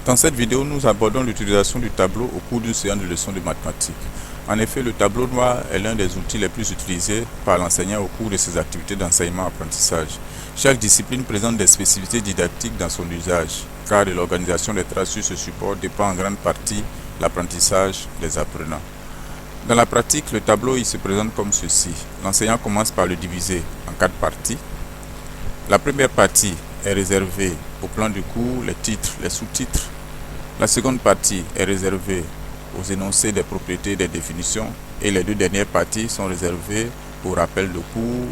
Dans cette vidéo, nous abordons l'utilisation du tableau au cours d'une séance de leçons de mathématiques. En effet, le tableau noir est l'un des outils les plus utilisés par l'enseignant au cours de ses activités d'enseignement-apprentissage. Chaque discipline présente des spécificités didactiques dans son usage, car de l'organisation des traces sur ce support dépend en grande partie l'apprentissage des apprenants. Dans la pratique, le tableau il se présente comme ceci. L'enseignant commence par le diviser en 4 parties. La première partie est réservée au plan du cours, les titres, les sous-titres. La seconde partie est réservée aux énoncés des propriétés et des définitions. Et les deux dernières parties sont réservées au rappel de cours,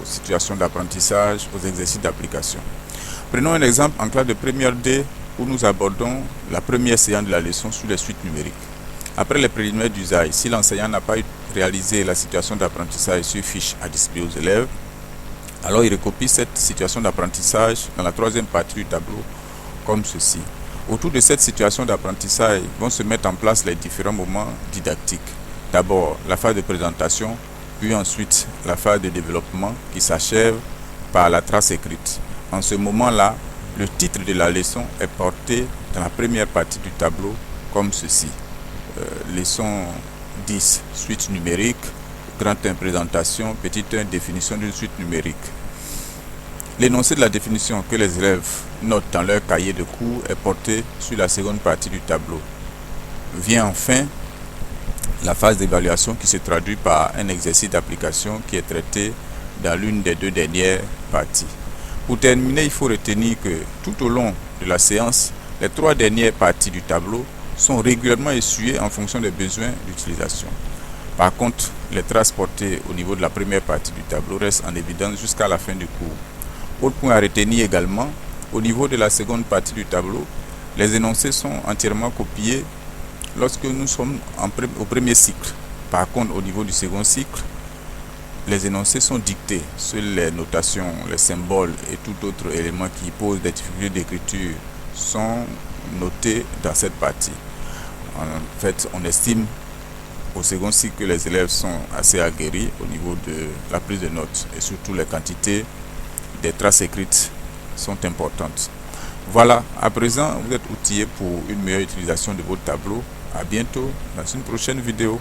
aux situations d'apprentissage, aux exercices d'application. Prenons un exemple en classe de première D où nous abordons la première séance de la leçon sur les suites numériques. Après les préliminaires d'usage, si l'enseignant n'a pas réalisé la situation d'apprentissage sur fiche à distribuer aux élèves, alors il recopie cette situation d'apprentissage dans la troisième partie du tableau comme ceci. Autour de cette situation d'apprentissage vont se mettre en place les différents moments didactiques. D'abord la phase de présentation, puis ensuite la phase de développement qui s'achève par la trace écrite. En ce moment-là, le titre de la leçon est porté dans la première partie du tableau comme ceci. Leçon 10, suite numérique, grand 1 présentation, petit 1 définition d'une suite numérique. L'énoncé de la définition que les élèves notent dans leur cahier de cours est porté sur la seconde partie du tableau. Vient enfin la phase d'évaluation qui se traduit par un exercice d'application qui est traité dans l'une des deux dernières parties. Pour terminer, il faut retenir que tout au long de la séance, les 3 dernières parties du tableau sont régulièrement essuyées en fonction des besoins d'utilisation. Par contre, les traces portées au niveau de la première partie du tableau restent en évidence jusqu'à la fin du cours. Autre point à retenir également, au niveau de la seconde partie du tableau, les énoncés sont entièrement copiés lorsque nous sommes au premier cycle. Par contre, au niveau du second cycle, les énoncés sont dictés. Seules les notations, les symboles et tout autre élément qui pose des difficultés d'écriture sont notés dans cette partie. En fait, on estime au second cycle que les élèves sont assez aguerris au niveau de la prise de notes et surtout les quantités des traces écrites sont importantes. Voilà, à présent vous êtes outillé pour une meilleure utilisation de votre tableau. À bientôt dans une prochaine vidéo.